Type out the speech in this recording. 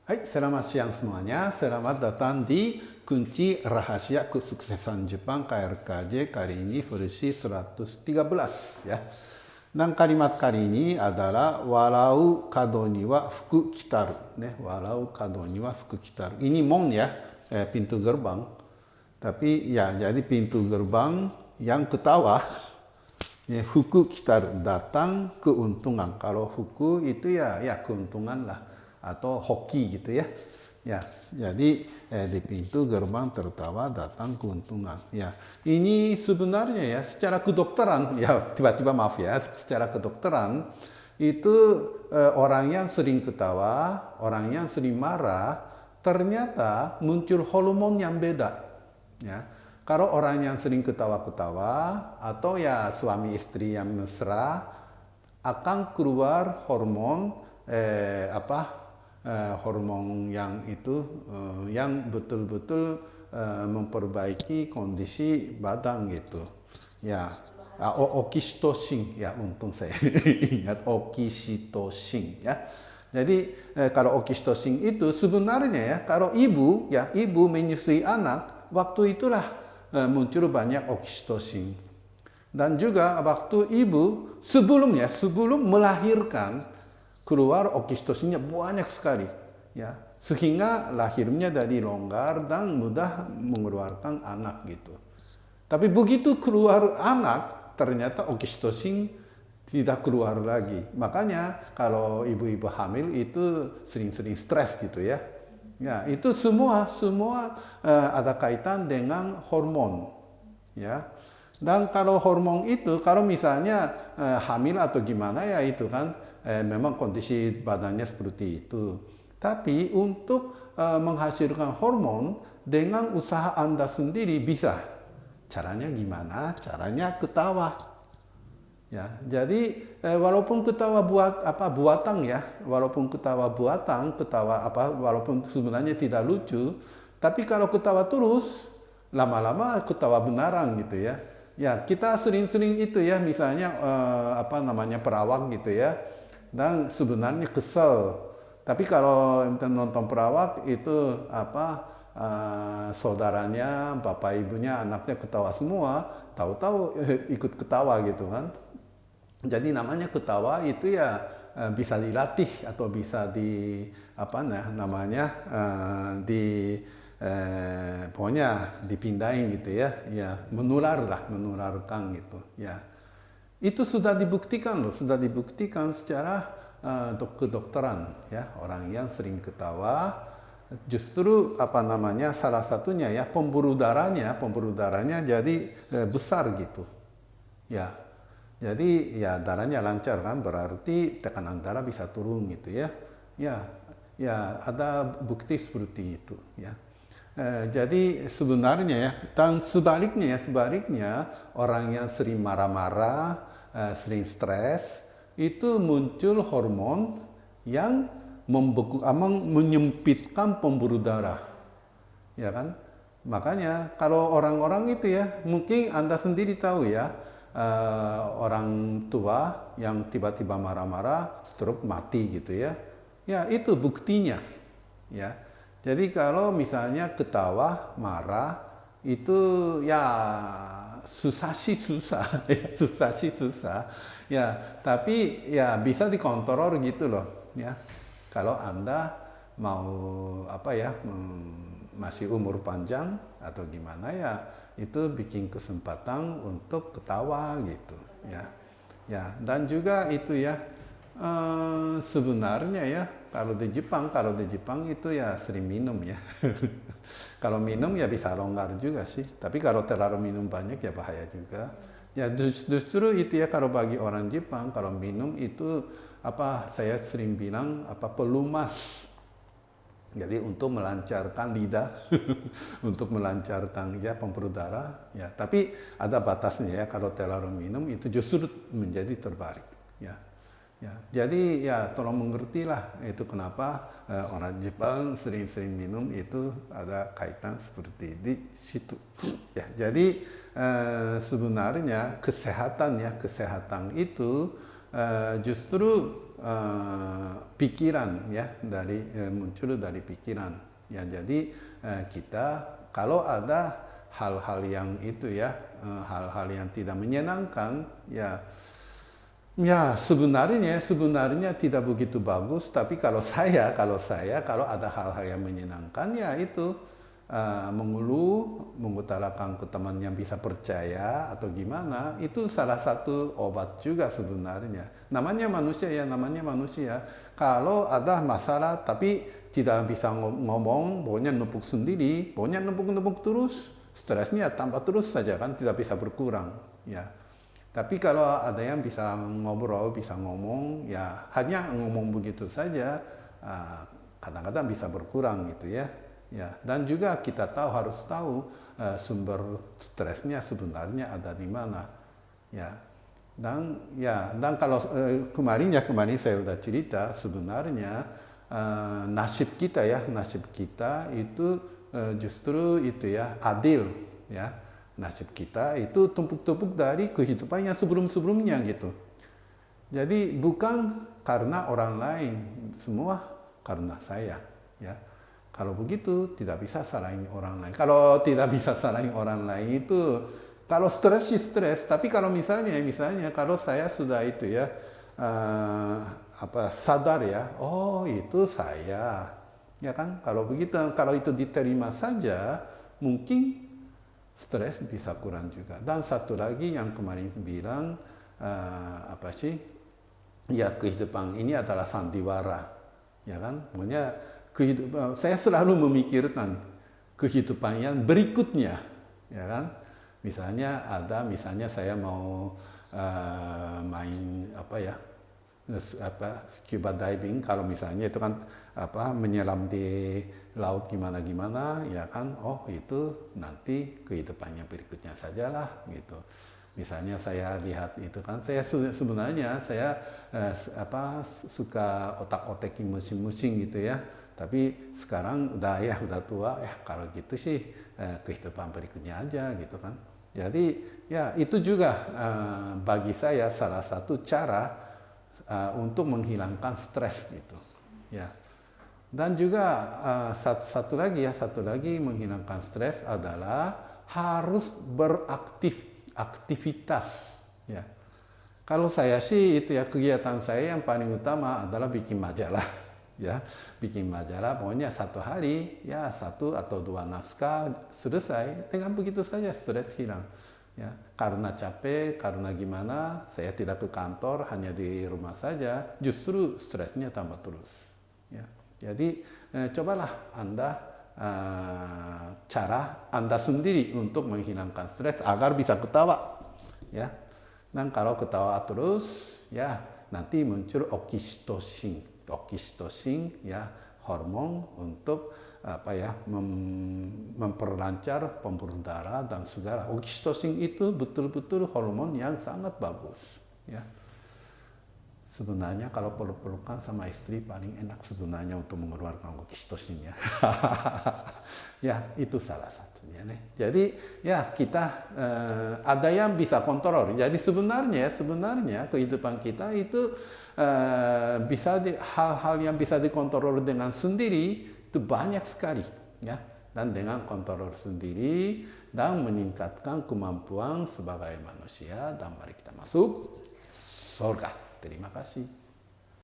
Hai, selamat siang semuanya. Selamat datang di Kunci Rahasia Kesuksesan Jepang KRKJ kali ini versi 113 ya. Dan kalimat kali ini adalah walau kado ni wa fuku kitaru. Walau kado ni wa fuku kitaru. Ini mon ya, pintu gerbang. Tapi ya, jadi pintu gerbang yang ketawa. Ya, fuku kitaru, datang keuntungan. Kalau fuku itu ya keuntungan lah, atau hoki gitu ya. Ya, jadi di pintu gerbang tertawa datang keuntungan. Ya, ini sebenarnya ya secara kedokteran ya, tiba-tiba maaf ya, secara kedokteran itu orang yang sering ketawa, orang yang sering marah, ternyata muncul hormon yang beda. Ya, kalau orang yang sering ketawa-ketawa atau ya suami istri yang mesra akan keluar hormon hormon yang itu yang betul-betul memperbaiki kondisi badan gitu. Ya, oksitosin ya, untung saya ingat oksitosin ya. Jadi kalau oksitosin itu sebenarnya ya kalau ibu menyusui anak, waktu itulah muncul banyak oksitosin. Dan juga waktu ibu sebelum melahirkan keluar oksitosinnya banyak sekali ya, sehingga lahirnya dari longgar dan mudah mengeluarkan anak gitu. Tapi begitu keluar anak ternyata oksitosin tidak keluar lagi. Makanya kalau ibu-ibu hamil itu sering-sering stres gitu ya. Ya, itu semua ada kaitan dengan hormon, ya. Dan kalau hormon itu, kalau misalnya hamil atau gimana ya itu kan memang kondisi badannya seperti itu. Tapi untuk menghasilkan hormon dengan usaha Anda sendiri bisa. Caranya gimana? Caranya ketawa. Ya, jadi walaupun ketawa buatan ya, walaupun ketawa buatan, walaupun sebenarnya tidak lucu, tapi kalau ketawa terus, lama-lama ketawa benaran gitu ya. Ya, kita sering-sering itu ya, misalnya perawak gitu ya, dan sebenarnya kesel. Tapi kalau nonton perawak itu saudaranya, bapak ibunya, anaknya ketawa semua, tahu-tahu ikut ketawa gitu kan. Jadi namanya ketawa itu ya bisa dilatih atau bisa pokoknya dipindahin gitu ya, ya menurarkan gitu ya. Itu sudah dibuktikan loh, sudah dibuktikan secara kedokteran ya, orang yang sering ketawa justru salah satunya ya pembuluh darahnya jadi besar gitu ya. Jadi ya darahnya lancar kan, berarti tekanan darah bisa turun gitu ya. Ya ada bukti seperti itu ya. Jadi sebenarnya ya, dan sebaliknya orang yang sering marah-marah, sering stres, itu muncul hormon yang menyempitkan pembuluh darah, ya kan? Makanya kalau orang-orang itu ya, mungkin Anda sendiri tahu ya, orang tua yang tiba-tiba marah-marah, stroke, mati gitu ya. Ya itu buktinya ya. Jadi kalau misalnya ketawa, marah, itu ya susah ya, susah. Ya, tapi ya bisa dikontrol gitu loh ya. Kalau Anda mau masih umur panjang atau gimana ya, itu bikin kesempatan untuk ketawa gitu ya. Ya, dan juga itu ya sebenarnya ya kalau di Jepang itu ya sering minum ya. Kalau minum ya bisa longgar juga sih, tapi kalau terlalu minum banyak ya bahaya juga. Ya justru itu ya, kalau bagi orang Jepang kalau minum itu saya sering bilang pelumas. Jadi untuk melancarkan lidah, untuk melancarkan ya pembuluh darah, ya. Tapi ada batasnya ya, kalau terlalu minum itu justru menjadi terbalik, ya. Ya, jadi ya tolong mengertilah itu kenapa orang Jepang sering-sering minum itu ada kaitan seperti di situ. Ya, jadi sebenarnya kesehatan itu justru pikiran ya, muncul dari pikiran ya. Jadi kita kalau ada hal-hal yang itu ya, hal-hal yang tidak menyenangkan ya, sebenarnya tidak begitu bagus. Tapi kalau ada hal-hal yang menyenangkan ya itu mengeluh, mengutarakan ke teman yang bisa percaya atau gimana, itu salah satu obat juga sebenarnya. Namanya manusia. Kalau ada masalah tapi tidak bisa ngomong, pokoknya numpuk sendiri, pokoknya numpuk terus, stresnya tambah terus saja kan, tidak bisa berkurang ya. Tapi kalau ada yang bisa ngobrol, bisa ngomong, ya hanya ngomong begitu saja, kadang-kadang bisa berkurang gitu ya. Ya, dan juga kita harus tahu sumber stresnya sebenarnya ada di mana. Ya. Dan kalau kemarin saya sudah cerita sebenarnya nasib kita itu justru itu ya, adil ya. Nasib kita itu tumpuk-tumpuk dari kehidupan yang sebelum-sebelumnya gitu. Jadi bukan karena orang lain, semua karena saya ya. Kalau begitu tidak bisa salahin orang lain. Kalau tidak bisa salahin orang lain itu, kalau stres sih stres. Tapi kalau misalnya kalau saya sudah itu ya sadar ya, oh itu saya, ya kan? Kalau begitu, kalau itu diterima saja, mungkin stres bisa kurang juga. Dan satu lagi yang kemarin bilang ya kehidupan ini adalah sandiwara, ya kan? Pokoknya saya selalu memikirkan kehidupan yang berikutnya, ya kan? Misalnya saya mau main scuba diving, kalau misalnya itu kan menyelam di laut gimana ya kan, oh itu nanti kehidupannya berikutnya sajalah gitu. Misalnya saya lihat itu kan, saya sebenarnya suka otak-otakin musim-musim gitu ya. Tapi sekarang udah tua ya, kalau gitu sih kehidupan berikutnya aja gitu kan. Jadi ya itu juga bagi saya salah satu cara untuk menghilangkan stres gitu ya. Dan juga satu lagi menghilangkan stres adalah harus beraktivitas ya. Kalau saya sih itu ya, kegiatan saya yang paling utama adalah bikin majalah. Ya, bikin majalah, pokoknya satu hari ya 1 atau 2 naskah selesai, dengan begitu saja stres hilang ya. Karena capek, karena gimana, saya tidak ke kantor, hanya di rumah saja, justru stresnya tambah terus ya. Jadi cobalah Anda cara Anda sendiri untuk menghilangkan stres agar bisa ketawa ya. Dan kalau ketawa terus ya, nanti muncul oksitosin ya, hormon untuk memperlancar pembuluh darah dan segala. Oksitosin itu betul-betul hormon yang sangat bagus ya. Sebenarnya kalau peluk-pelukan sama istri paling enak sebenarnya untuk mengeluarkan oksitosinnya. Ya, itu salah satunya nih. Jadi ya kita ada yang bisa kontrol. Jadi sebenarnya kehidupan kita itu hal-hal yang bisa dikontrol dengan sendiri itu banyak sekali ya. Dan dengan kontrol sendiri dan meningkatkan kemampuan sebagai manusia, dan mari kita masuk surga. Terima kasih.